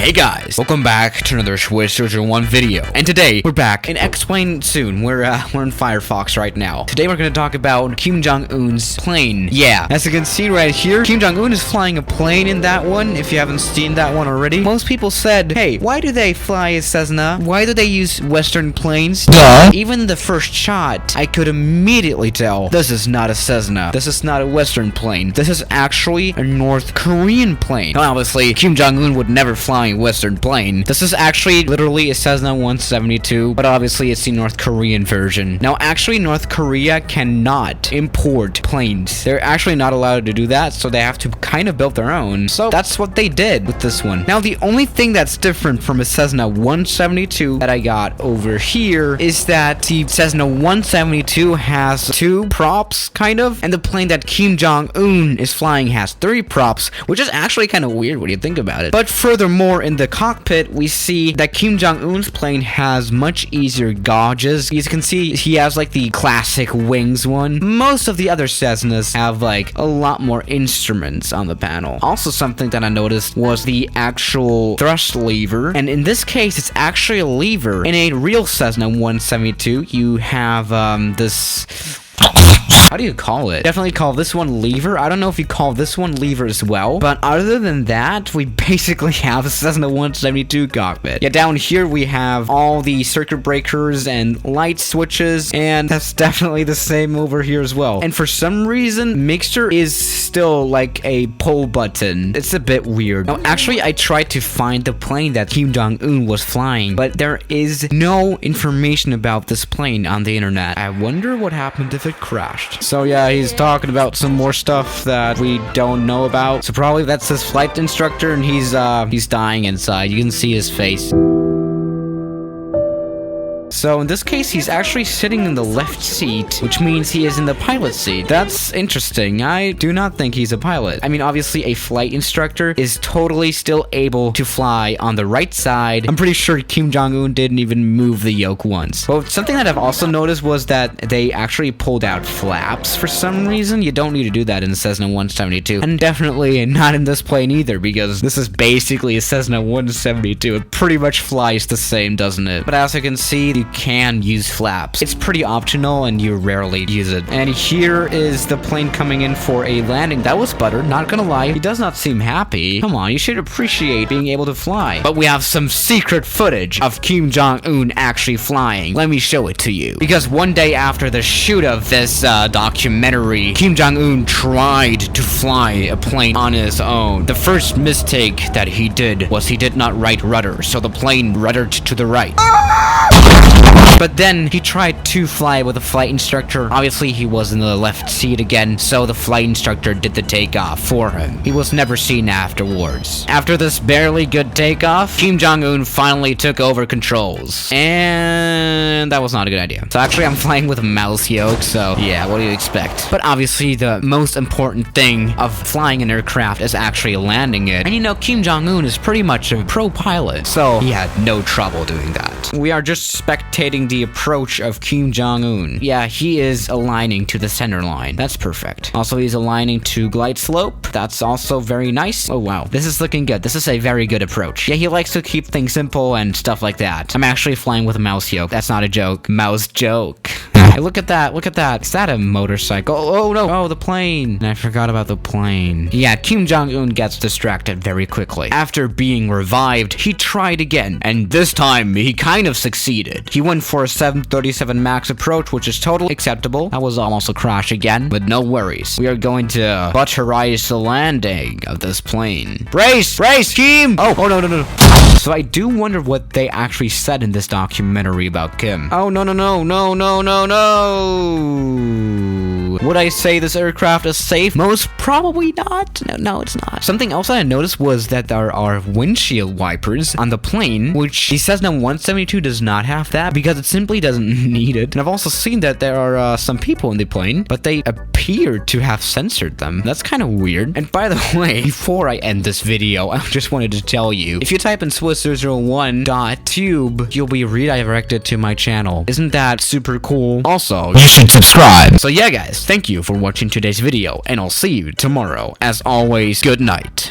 Hey guys, welcome back to another Swiss001 video, and today we're back in Explain Soon. We're in Firefox right now. Today we're gonna talk about Kim Jong-un's plane. Yeah, as you can see right here, Kim Jong-un is flying a plane in that one. If you haven't seen that one already, most people said, hey, why do they fly a Cessna? Why do they use Western planes? Duh. Even the first shot, I could immediately tell this is not a Cessna. This is not a Western plane. This is actually a North Korean plane. Now, obviously, Kim Jong-un would never fly Western plane. This is actually literally a Cessna 172, but obviously it's the North Korean version. Now, actually, North Korea cannot import planes. They're actually not allowed to do that, so they have to kind of build their own. So that's what they did with this one. Now, the only thing that's different from a Cessna 172 that I got over here is that the Cessna 172 has 2 props, kind of, and the plane that Kim Jong-un is flying has 3 props, which is actually kind of weird when you think about it. But furthermore, in the cockpit, we see that Kim Jong-un's plane has much easier gauges. You can see he has like the classic wings one. Most of the other Cessnas have like a lot more instruments on the panel. Also, something that I noticed was the actual thrust lever, and in this case it's actually a lever. In a real Cessna 172 you have this, how do you call it? Definitely call this one lever. I don't know if you call this one lever as well, but other than that, we basically have a Cessna 172 cockpit. Yeah, down here we have all the circuit breakers and light switches, and that's definitely the same over here as well. And for some reason, mixture is still like a pull button. It's a bit weird. Now, actually, I tried to find the plane that Kim Jong-un was flying, but there is no information about this plane on the internet. I wonder what happened if it crashed. So yeah, he's talking about some more stuff that we don't know about. So probably that's his flight instructor, and he's dying inside. You can see his face. So in this case, he's actually sitting in the left seat, which means he is in the pilot seat. That's interesting. I do not think he's a pilot. I mean, obviously, a flight instructor is totally still able to fly on the right side. I'm pretty sure Kim Jong-un didn't even move the yoke once. But something that I've also noticed was that they actually pulled out flaps for some reason. You don't need to do that in the Cessna 172. And definitely not in this plane either, because this is basically a Cessna 172. It pretty much flies the same, doesn't it? But as you can see, you can use flaps. It's pretty optional and you rarely use it. And here is the plane coming in for a landing. That was butter, not gonna lie. He does not seem happy. Come on, you should appreciate being able to fly. But we have some secret footage of Kim Jong-un actually flying. Let me show it to you. Because one day after the shoot of this documentary, Kim Jong-un tried to fly a plane on his own. The first mistake that he did was he did not right rudder, so the plane ruddered to the right. But then he tried to fly with a flight instructor. Obviously, he was in the left seat again, so the flight instructor did the takeoff for him. He was never seen afterwards. After this barely good takeoff, Kim Jong-un finally took over controls. And that was not a good idea. So actually, I'm flying with a mouse yoke, so yeah, what do you expect? But obviously, the most important thing of flying an aircraft is actually landing it. And you know, Kim Jong-un is pretty much a pro pilot, so he had no trouble doing that. We are just spectating the approach of Kim Jong-un. Yeah, he is aligning to the center line. That's perfect. Also, he's aligning to glide slope. That's also very nice. Oh, wow. This is looking good. This is a very good approach. Yeah, he likes to keep things simple and stuff like that. I'm actually flying with a mouse yoke. That's not a joke. Mouse joke. Hey, look at that. Look at that. Is that a motorcycle? Oh, no. Oh, the plane. And I forgot about the plane. Yeah, Kim Jong-un gets distracted very quickly. After being revived, he tried again. And this time, he kind of succeeded. He went for a 737 MAX approach, which is totally acceptable. That was almost a crash again, but no worries. We are going to butterize the landing of this plane. Brace! Brace! Kim! Oh, no. So I do wonder what they actually said in this documentary about Kim. Oh, no. Would I say this aircraft is safe? Most probably not. No, it's not. Something else I noticed was that there are windshield wipers on the plane, which the Cessna 172 does not have that because it simply doesn't need it. And I've also seen that there are some people in the plane, but they appear to have censored them. That's kind of weird. And by the way, before I end this video, I just wanted to tell you, if you type in Swiss001.tube, you'll be redirected to my channel. Isn't that super cool? Also, you should subscribe. So yeah, guys, thank you for watching today's video, and I'll see you tomorrow. As always, good night.